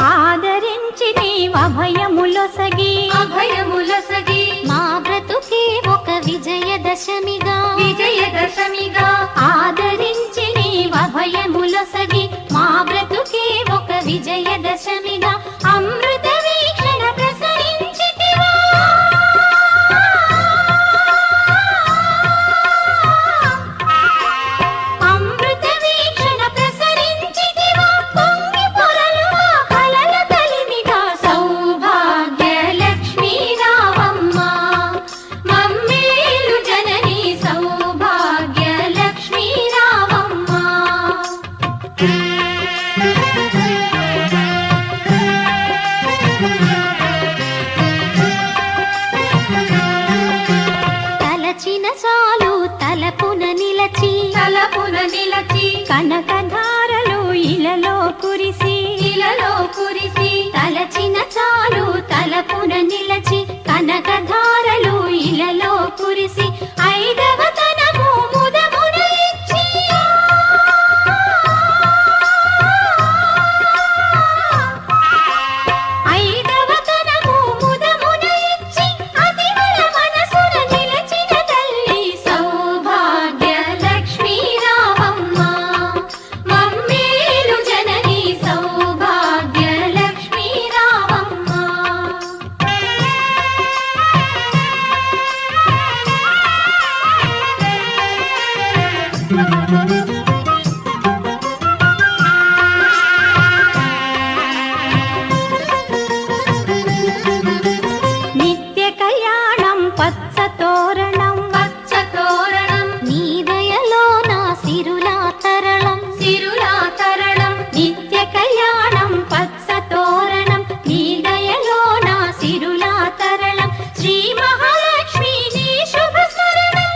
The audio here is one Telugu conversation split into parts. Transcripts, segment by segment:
ఆదరించి నీవభయములొసగి అభయములొసగి మా బ్రతుకే ఒక విజయదశమిగా ఆదరించి నీవభయములొసగి మా బ్రతుకే ఒక విజయదశమిగా అమృత వీక్షణ ప్రసరించితివా అమృత వీక్షణ ప్రసరించితివా పొంగి పొరలు మా కలల కలిమిగా సౌభాగ్య లక్ష్మీ రావమ్మ మమ్మేలు జనని సౌభాగ్య లక్ష్మీ రావమ్మ తలచిన చాలు తలపున నిలచి కనకధారలు ఇలలో కురిసి తలచిన చాలు తలపున నిలచి కనకధారలు ఇలలో కురిసి ఐదవ తనము ముదమున ఇచ్చి ఐదవ తనము ముదమున ఇచ్చి అతివల మనసున నిలచిన తల్లి సౌభాగ్య లక్ష్మీ రావమ్మ మమ్మేలు జనని సౌభాగ్య లక్ష్మీ రావమ్మ నిత్య కళ్యాణం పచ్చ తోరణం నీ దయలో నా సిరులా తరళం నిత్య కళ్యాణం పచ్చ తోరణం నీ దయలో నా సిరులా తరళం శ్రీ మహాలక్ష్మి నీ శుభ స్మరణం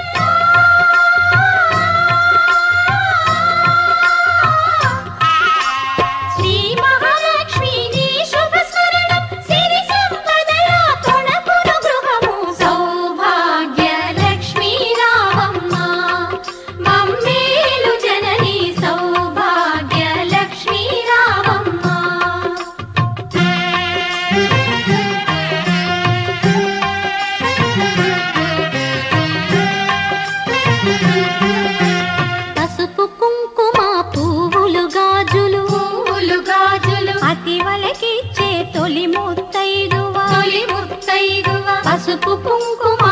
శ్రీ మహాలక్ష్మి నీ శుభ స్మరణం సిరి సంపదల తొణకును గృహము సౌభాగ్య లక్ష్మీ రావమ్మ మమ్మేలు జనని సౌభాగ్య లక్ష్మీ రావమ్మ పసుపు కుంకుమ పువ్వులు గాజులు అతివలకిచ్చే తొలి ముత్తైదువ పసుపు కుంకుమ